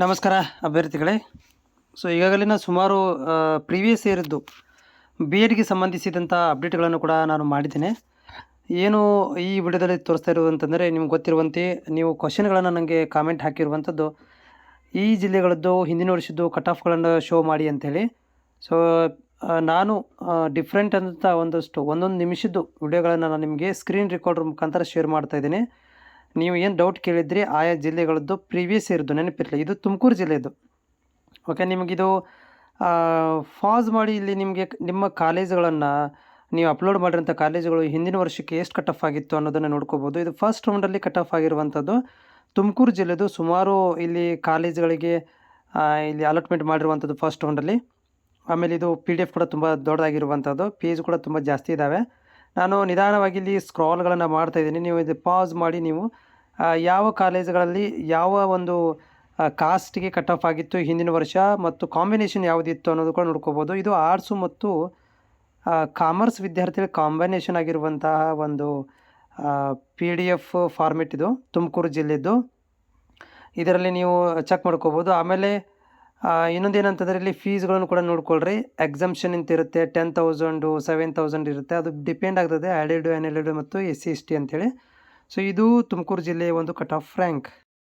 ನಮಸ್ಕಾರ ಅಭ್ಯರ್ಥಿಗಳೇ. ಈಗಾಗಲೇ ನಾನು ಸುಮಾರು ಪ್ರೀವಿಯಸ್ ಇಯರ್ದು ಬಿ ಎಡ್ಗೆ ಸಂಬಂಧಿಸಿದಂಥ ಅಪ್ಡೇಟ್ಗಳನ್ನು ಕೂಡ ನಾನು ಮಾಡಿದ್ದೇನೆ. ಏನು ಈ ವಿಡಿಯೋದಲ್ಲಿ ತೋರಿಸ್ತಾ ಇರುವಂತಂದರೆ, ನಿಮ್ಗೆ ಗೊತ್ತಿರುವಂತೆ ನೀವು ಕ್ವಶನ್ಗಳನ್ನು ನನಗೆ ಕಾಮೆಂಟ್ ಹಾಕಿರುವಂಥದ್ದು, ಈ ಜಿಲ್ಲೆಗಳದ್ದು ಹಿಂದಿನ ವರ್ಷದ್ದು ಕಟ್ ಆಫ್ಗಳನ್ನು ಶೋ ಮಾಡಿ ಅಂಥೇಳಿ. ಸೊ ನಾನು ಡಿಫ್ರೆಂಟ್ ಅಂತ ಒಂದೊಂದು ನಿಮಿಷದ್ದು ವಿಡಿಯೋಗಳನ್ನು ನಾನು ನಿಮಗೆ ಸ್ಕ್ರೀನ್ ರೆಕಾರ್ಡರ್ ಮುಖಾಂತರ ಶೇರ್ ಮಾಡ್ತಾಯಿದ್ದೀನಿ. ನೀವು ಏನು ಡೌಟ್ ಕೇಳಿದ್ರಿ ಆಯಾ ಜಿಲ್ಲೆಗಳದ್ದು ಪ್ರೀವಿಯಸ್ ಇರೋದು ನೆನಪಿರಲಿ. ಇದು ತುಮಕೂರು ಜಿಲ್ಲೆದು. ಓಕೆ, ನಿಮಗಿದು ಫಾಸ್ ಮಾಡಿ ಇಲ್ಲಿ ನಿಮಗೆ ನಿಮ್ಮ ಕಾಲೇಜುಗಳನ್ನು ನೀವು ಅಪ್ಲೋಡ್ ಮಾಡಿರೋಂಥ ಕಾಲೇಜುಗಳು ಹಿಂದಿನ ವರ್ಷಕ್ಕೆ ಎಷ್ಟು ಕಟ್ ಆಫ್ ಆಗಿತ್ತು ಅನ್ನೋದನ್ನು ನೋಡ್ಕೋಬೋದು. ಇದು ಫಸ್ಟ್ ರೌಂಡಲ್ಲಿ ಕಟ್ ಆಫ್ ಆಗಿರುವಂಥದ್ದು ತುಮಕೂರು ಜಿಲ್ಲೆದು. ಸುಮಾರು ಇಲ್ಲಿ ಕಾಲೇಜುಗಳಿಗೆ ಇಲ್ಲಿ ಅಲಾಟ್ಮೆಂಟ್ ಮಾಡಿರುವಂಥದ್ದು ಫಸ್ಟ್ ರೌಂಡಲ್ಲಿ. ಆಮೇಲೆ ಇದು PDF ಕೂಡ ತುಂಬ ದೊಡ್ಡದಾಗಿರುವಂಥದ್ದು, ಪೇಜ್ ಕೂಡ ತುಂಬ ಜಾಸ್ತಿ ಇದ್ದಾವೆ. ನಾನು ನಿಧಾನವಾಗಿ ಇಲ್ಲಿ ಸ್ಕ್ರಾಲ್ಗಳನ್ನು ಮಾಡ್ತಾಯಿದ್ದೀನಿ. ನೀವು ಇದು ಪಾಸ್ ಮಾಡಿ ನೀವು ಯಾವ ಕಾಲೇಜುಗಳಲ್ಲಿ ಯಾವ ಒಂದು ಕಾಸ್ಟ್ಗೆ ಕಟ್ ಆಫ್ ಆಗಿತ್ತು ಹಿಂದಿನ ವರ್ಷ ಮತ್ತು ಕಾಂಬಿನೇಷನ್ ಯಾವುದಿತ್ತು ಅನ್ನೋದು ಕೂಡ ನೋಡ್ಕೋಬೋದು. ಇದು ಆರ್ಟ್ಸು ಮತ್ತು ಕಾಮರ್ಸ್ ವಿದ್ಯಾರ್ಥಿಗಳ ಕಾಂಬಿನೇಷನ್ ಆಗಿರುವಂತಹ ಒಂದು PDF ಫಾರ್ಮೆಟ್ ಇದು ತುಮಕೂರು ಜಿಲ್ಲೆದ್ದು. ಇದರಲ್ಲಿ ನೀವು ಚೆಕ್ ಮಾಡ್ಕೋಬೋದು. ಆಮೇಲೆ ಇನ್ನೊಂದೇನಂತಂದರೆ ಇಲ್ಲಿ ಫೀಸ್ಗಳನ್ನು ಕೂಡ ನೋಡ್ಕೊಳ್ರಿ. ಎಕ್ಸಮ್ಷನ್ ಅಂತ ಇರುತ್ತೆ, 10,000 7,000 ಇರುತ್ತೆ. ಅದು ಡಿಪೆಂಡ್ ಆಗ್ತದೆ ಆ್ಯಡೆಡ್, ಅನ್ಎಡೆಡ್ ಮತ್ತು SC ST ಅಂತೇಳಿ. ಸೊ ಇದು ತುಮಕೂರು ಜಿಲ್ಲೆಯ ಒಂದು ಕಟ್ ಆಫ್ ರ್ಯಾಂಕ್.